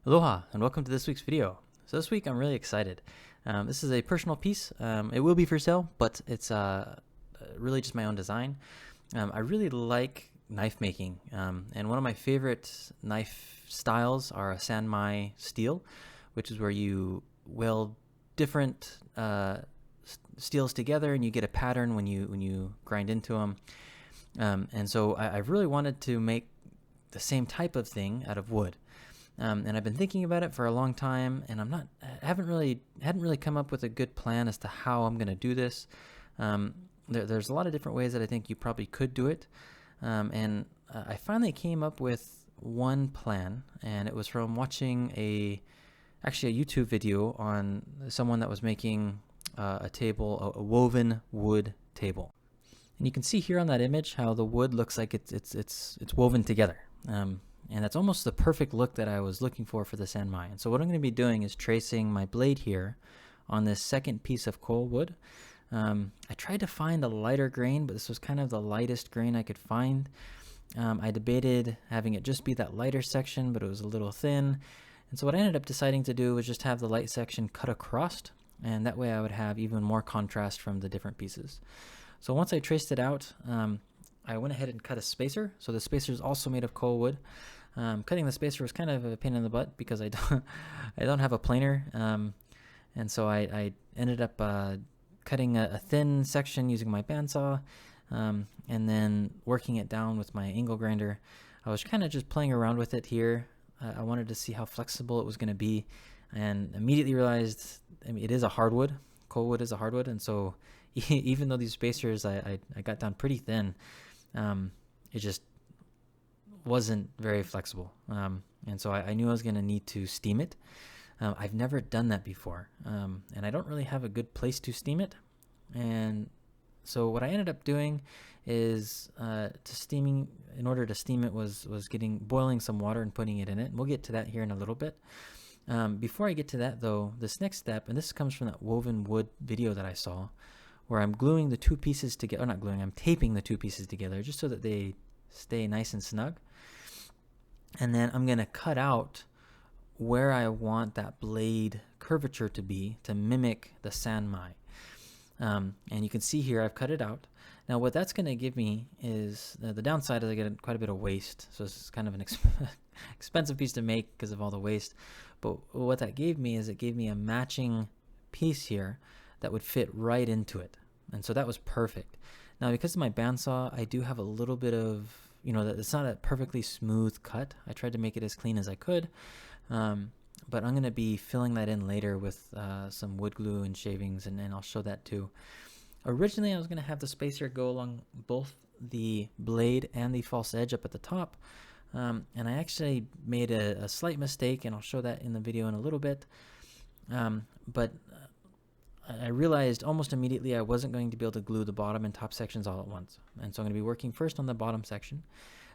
Aloha and welcome to this week's video. So this week I'm really excited. This is a personal piece. It will be for sale, but it's really just my own design. I really like knife making, and one of my favorite knife styles are a SanMai steel, which is where you weld different steels together and you get a pattern when you grind into them. And so I really wanted to make the same type of thing out of wood. And I've been thinking about it for a long time, and hadn't really come up with a good plan as to how I'm going to do this. There's a lot of different ways that I think you probably could do it, and I finally came up with one plan, and it was from watching actually a YouTube video on someone that was making a table, a woven wood table. And you can see here on that image how the wood looks like it's woven together. And that's almost the perfect look that I was looking for the SanMai. And so what I'm going to be doing is tracing my blade here on this second piece of coal wood. I tried to find a lighter grain, but this was kind of the lightest grain I could find. I debated having it just be that lighter section, but it was a little thin. And so what I ended up deciding to do was just have the light section cut across, and that way I would have even more contrast from the different pieces. So once I traced it out, I went ahead and cut a spacer. So the spacer is also made of coal wood. Cutting the spacer was kind of a pain in the butt because I don't have a planer, and so I ended up cutting a thin section using my bandsaw, and then working it down with my angle grinder. I was kind of just playing around with it here. I wanted to see how flexible it was going to be, and immediately realized, I mean, it is a hardwood. Coal wood is a hardwood, and so even though these spacers I got down pretty thin, it just wasn't very flexible, and so I knew I was going to need to steam it. I've never done that before, and I don't really have a good place to steam it. And so what I ended up doing is in order to steam it was boiling some water and putting it in it. And we'll get to that here in a little bit. Before I get to that though, this next step, and this comes from that woven wood video that I saw, where I'm gluing the two pieces together, or not gluing, I'm taping the two pieces together just so that they stay nice and snug. And then I'm going to cut out where I want that blade curvature to be to mimic the SanMai. And you can see here I've cut it out. Now what that's going to give me is, the downside is I get quite a bit of waste. So it's kind of an expensive piece to make because of all the waste. But what that gave me is it gave me a matching piece here that would fit right into it. And so that was perfect. Now because of my bandsaw, I do have a little bit of, it's not a perfectly smooth cut. I tried to make it as clean as I could, but I'm going to be filling that in later with some wood glue and shavings, and I'll show that too. Originally, I was going to have the spacer go along both the blade and the false edge up at the top, and I actually made a slight mistake, and I'll show that in the video in a little bit, but I realized almost immediately I wasn't going to be able to glue the bottom and top sections all at once. And so I'm going to be working first on the bottom section.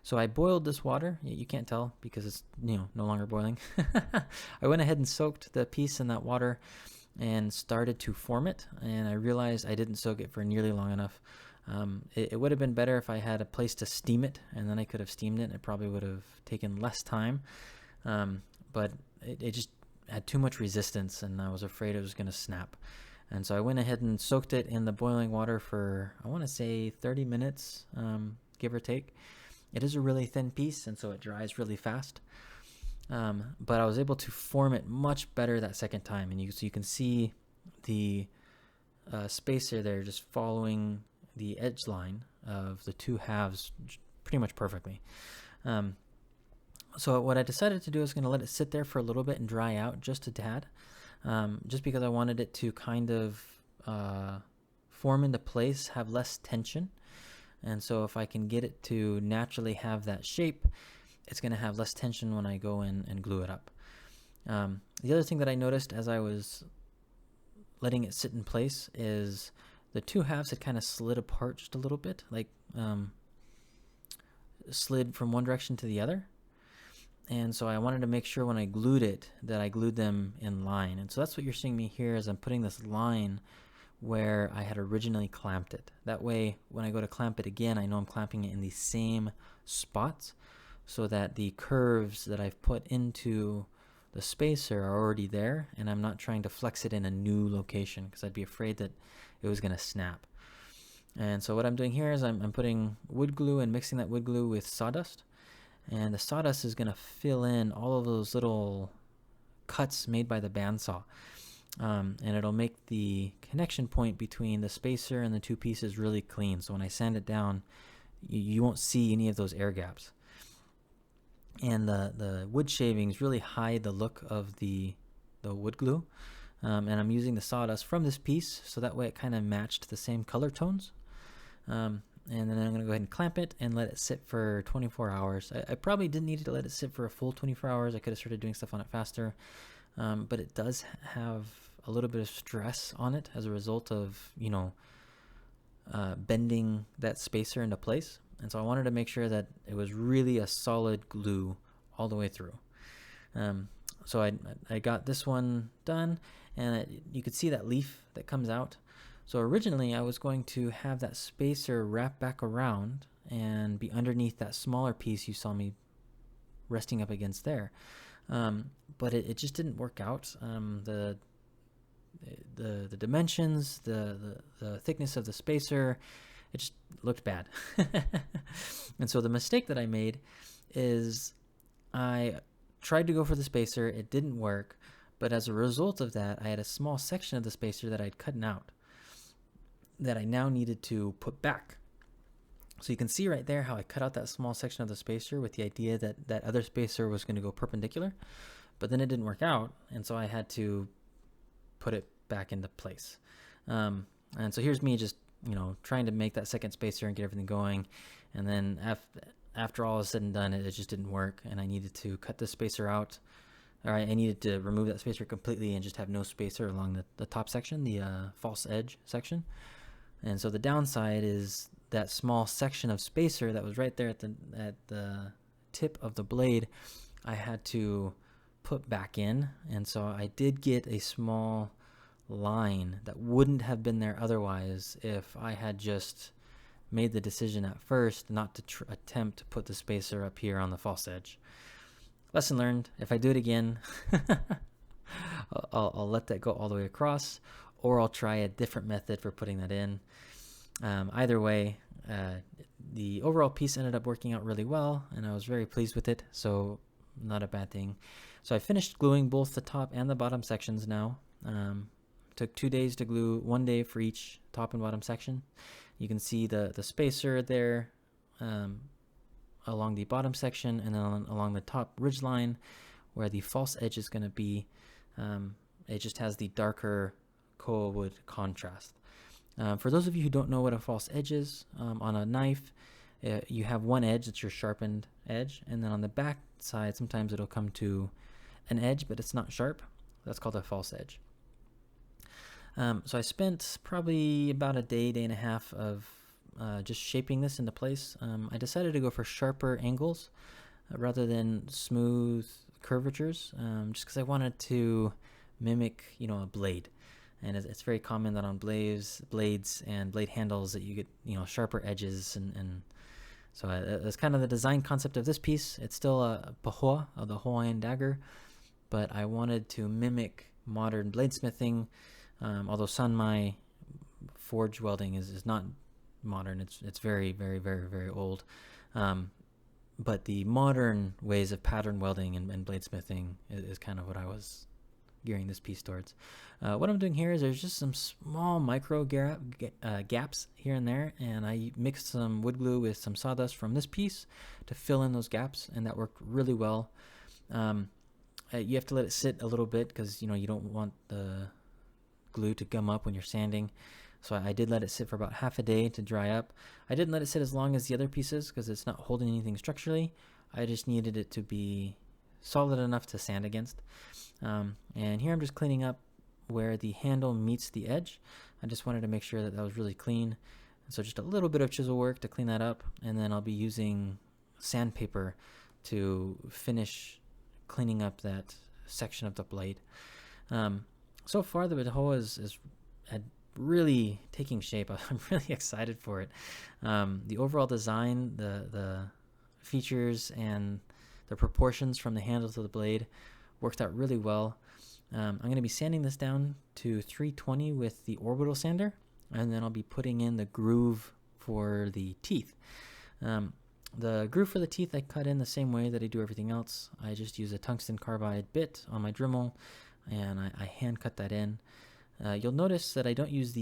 So I boiled this water. You can't tell because it's no longer boiling. I went ahead and soaked the piece in that water and started to form it. And I realized I didn't soak it for nearly long enough. It would have been better if I had a place to steam it, and then I could have steamed it. It probably would have taken less time. But it just had too much resistance, and I was afraid it was going to snap. And so I went ahead and soaked it in the boiling water for, I want to say 30 minutes, give or take. It is a really thin piece, and so it dries really fast. But I was able to form it much better that second time. And so you can see the spacer there just following the edge line of the two halves pretty much perfectly. So what I decided to do is going to let it sit there for a little bit and dry out just a tad. Just because I wanted it to kind of form into place, have less tension. And so if I can get it to naturally have that shape, it's going to have less tension when I go in and glue it up. The other thing that I noticed as I was letting it sit in place is the two halves had kind of slid apart just a little bit, like slid from one direction to the other. And so I wanted to make sure when I glued it that I glued them in line. And so that's what you're seeing me here is I'm putting this line where I had originally clamped it. That way, when I go to clamp it again, I know I'm clamping it in the same spots so that the curves that I've put into the spacer are already there, and I'm not trying to flex it in a new location because I'd be afraid that it was going to snap. And so what I'm doing here is I'm putting wood glue and mixing that wood glue with sawdust. And the sawdust is going to fill in all of those little cuts made by the bandsaw. And it'll make the connection point between the spacer and the two pieces really clean. So when I sand it down, you won't see any of those air gaps. And the wood shavings really hide the look of the wood glue. And I'm using the sawdust from this piece, so that way it kind of matched the same color tones. And then I'm going to go ahead and clamp it and let it sit for 24 hours. I probably didn't need to let it sit for a full 24 hours. I could have started doing stuff on it faster. But it does have a little bit of stress on it as a result of, bending that spacer into place. And so I wanted to make sure that it was really a solid glue all the way through. So I got this one done, and you could see that leaf that comes out. So originally I was going to have that spacer wrap back around and be underneath that smaller piece you saw me resting up against there. But it just didn't work out. The dimensions, the thickness of the spacer, it just looked bad. And so the mistake that I made is I tried to go for the spacer. It didn't work. But as a result of that, I had a small section of the spacer that I'd cut out that I now needed to put back. So you can see right there how I cut out that small section of the spacer with the idea that that other spacer was going to go perpendicular, but then it didn't work out, and so I had to put it back into place. And so here's me just, trying to make that second spacer and get everything going, and then after all is said and done, it just didn't work, and I needed to cut the spacer out. All right, I needed to remove that spacer completely and just have no spacer along the top section, the false edge section. And so the downside is that small section of spacer that was right there at the tip of the blade, I had to put back in. And so I did get a small line that wouldn't have been there otherwise if I had just made the decision at first not to attempt to put the spacer up here on the false edge. Lesson learned. If I do it again, I'll let that go all the way across, or I'll try a different method for putting that in. Either way, the overall piece ended up working out really well, and I was very pleased with it, so not a bad thing. So I finished gluing both the top and the bottom sections now. Took 2 days to glue, 1 day for each top and bottom section. You can see the spacer there along the bottom section, and then along the top ridge line where the false edge is going to be. It just has the darker koa wood contrast. For those of you who don't know what a false edge is, on a knife, you have one edge, that's your sharpened edge, and then on the back side, sometimes it'll come to an edge, but it's not sharp. That's called a false edge. So I spent probably about a day and a half of just shaping this into place. I decided to go for sharper angles rather than smooth curvatures, just because I wanted to mimic, a blade. And it's very common that on blades and blade handles that you get, sharper edges. And so that's kind of the design concept of this piece. It's still a pahoa, of the Hawaiian dagger, but I wanted to mimic modern bladesmithing, although SanMai forge welding is not modern. It's very, very, very, very old. But the modern ways of pattern welding and bladesmithing is kind of what I was gearing this piece towards. What I'm doing here is there's just some small micro gaps here and there, and I mixed some wood glue with some sawdust from this piece to fill in those gaps, and that worked really well. You have to let it sit a little bit because you don't want the glue to gum up when you're sanding. So I did let it sit for about half a day to dry up. I didn't let it sit as long as the other pieces because it's not holding anything structurally. I just needed it to be solid enough to sand against. And here I'm just cleaning up where the handle meets the edge. I just wanted to make sure that that was really clean. So just a little bit of chisel work to clean that up, and then I'll be using sandpaper to finish cleaning up that section of the blade. So far the Pahoa is really taking shape. I'm really excited for it. The overall design, the features and the proportions from the handle to the blade worked out really well. I'm going to be sanding this down to 320 with the orbital sander, and then I'll be putting in the groove for the teeth. The groove for the teeth I cut in the same way that I do everything else. I just use a tungsten carbide bit on my Dremel, and I hand cut that in. You'll notice that I don't use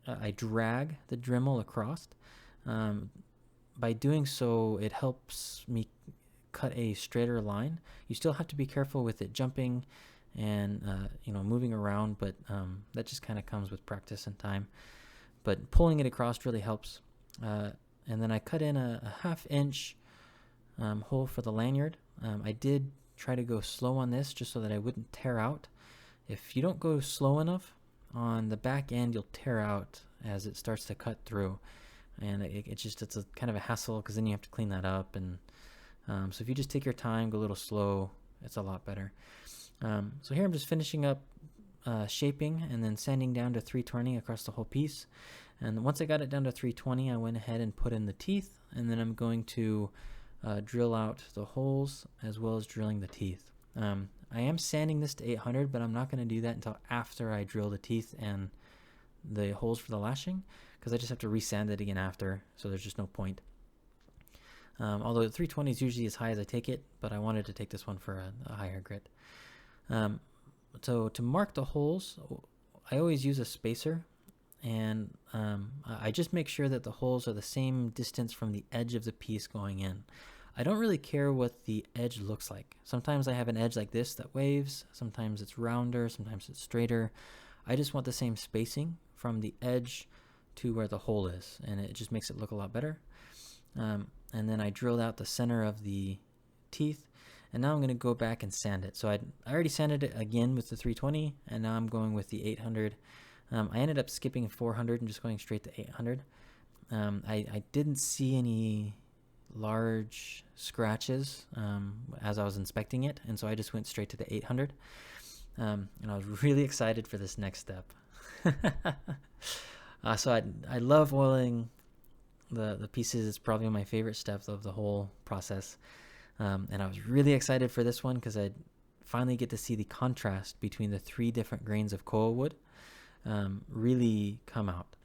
I drag the Dremel across. By doing so, it helps me cut a straighter line. You still have to be careful with it jumping and moving around, but that just kind of comes with practice and time. But pulling it across really helps. And then I cut in a 1/2 inch hole for the lanyard. I did try to go slow on this just so that I wouldn't tear out. If you don't go slow enough on the back end, you'll tear out as it starts to cut through, and it's a kind of a hassle because then you have to clean that up. And so if you just take your time, go a little slow, it's a lot better. So here I'm just finishing up shaping and then sanding down to 320 across the whole piece. And once I got it down to 320, I went ahead and put in the teeth, and then I'm going to drill out the holes as well as drilling the teeth. I am sanding this to 800, but I'm not going to do that until after I drill the teeth and the holes for the lashing, because I just have to resand it again after, so there's just no point. Although 320 is usually as high as I take it, but I wanted to take this one for a higher grit. So to mark the holes, I always use a spacer, and I just make sure that the holes are the same distance from the edge of the piece going in. I don't really care what the edge looks like. Sometimes I have an edge like this that waves, sometimes it's rounder, sometimes it's straighter. I just want the same spacing from the edge to where the hole is, and it just makes it look a lot better. And then I drilled out the center of the teeth, and now I'm going to go back and sand it. So I already sanded it again with the 320, and now I'm going with the 800. I ended up skipping 400 and just going straight to 800. I didn't see any large scratches as I was inspecting it, and so I just went straight to the 800. And I was really excited for this next step. So I love oiling the pieces. It's probably my favorite step of the whole process. And I was really excited for this one because I'd finally get to see the contrast between the 3 different grains of koa wood really come out.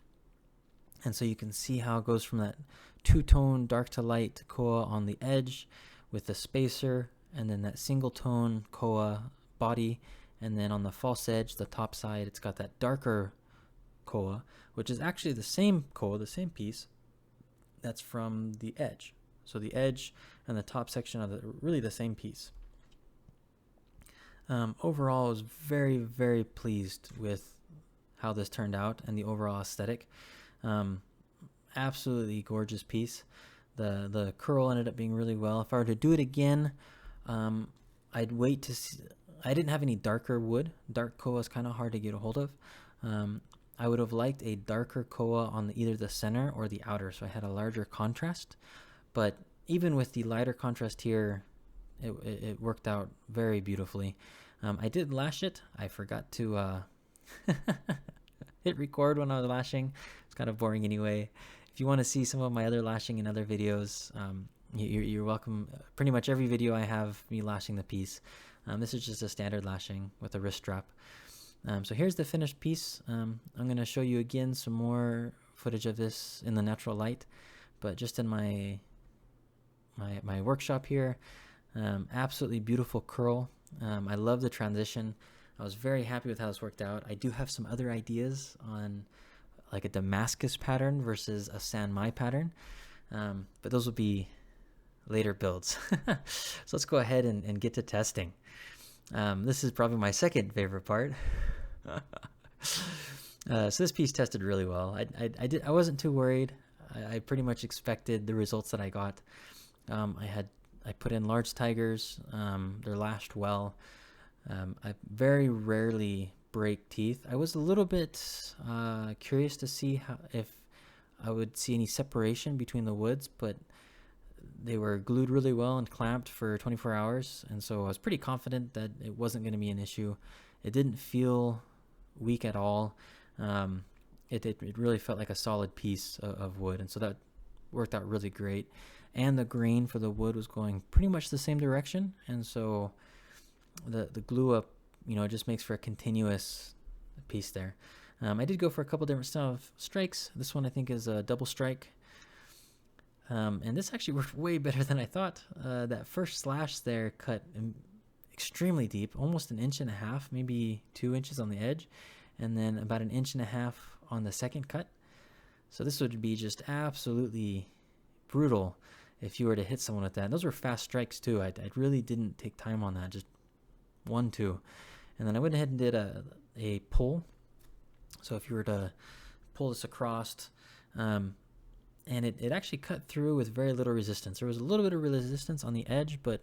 And so you can see how it goes from that 2-tone dark to light koa on the edge with the spacer, and then that single tone koa body, and then on the false edge, the top side, it's got that darker koa, which is actually the same koa, the same piece that's from the edge. So the edge and the top section are really the same piece. Overall, I was very, very pleased with how this turned out and the overall aesthetic. Absolutely gorgeous piece. The curl ended up being really well. If I were to do it again, I'd wait to see. I didn't have any darker wood. Dark koa is kind of hard to get a hold of. I would have liked a darker koa on either the center or the outer, so I had a larger contrast. But even with the lighter contrast here, it worked out very beautifully. I did lash it. I forgot to hit record when I was lashing. It's kind of boring anyway. If you want to see some of my other lashing in other videos, you're welcome. Pretty much every video I have me lashing the piece. This is just a standard lashing with a wrist strap. So here's the finished piece. I'm going to show you again some more footage of this in the natural light, but just in my workshop here. Absolutely beautiful curl. I love the transition. I was very happy with how this worked out. I do have some other ideas on like a Damascus pattern versus a SanMai pattern, but those will be later builds. So let's go ahead and get to testing. This is probably my second favorite part. So this piece tested really well. I wasn't too worried. I pretty much expected the results that I got. I put in large tigers. They're lashed well. I very rarely break teeth. I was a little bit curious to see if I would see any separation between the woods, but they were glued really well and clamped for 24 hours, and so I was pretty confident that it wasn't going to be an issue. It didn't feel weak at all. It really felt like a solid piece of wood, and so that worked out really great. And the grain for the wood was going pretty much the same direction, and so the glue up, it just makes for a continuous piece there. I did go for a couple different style of strikes. This one I think is a double strike. And this actually worked way better than I thought. That first slash there cut extremely deep, almost 1.5 inches, maybe 2 inches on the edge, and then about 1.5 inches on the second cut. So this would be just absolutely brutal if you were to hit someone with that. And those were fast strikes too. I really didn't take time on that, just 1, 2. And then I went ahead and did a pull. So if you were to pull this across, and it actually cut through with very little resistance. There was a little bit of resistance on the edge, but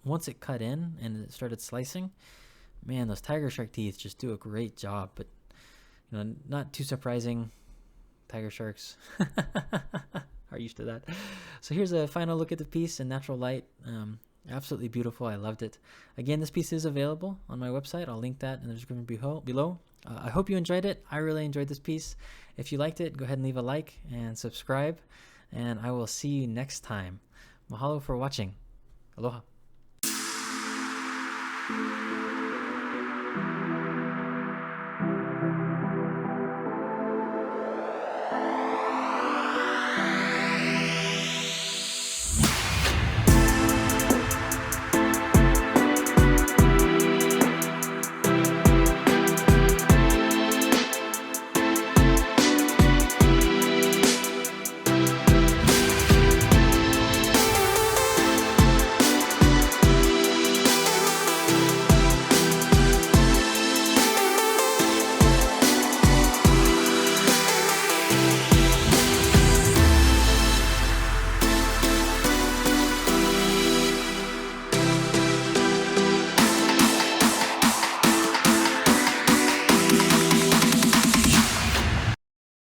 once it cut in and it started slicing, man, those tiger shark teeth just do a great job. But not too surprising. Tiger sharks are used to that. So here's a final look at the piece in natural light. Absolutely beautiful. I loved it. Again, this piece is available on my website. I'll link that in the description below. I hope you enjoyed it. I really enjoyed this piece. If you liked it, go ahead and leave a like and subscribe, and I will see you next time. Mahalo for watching. Aloha.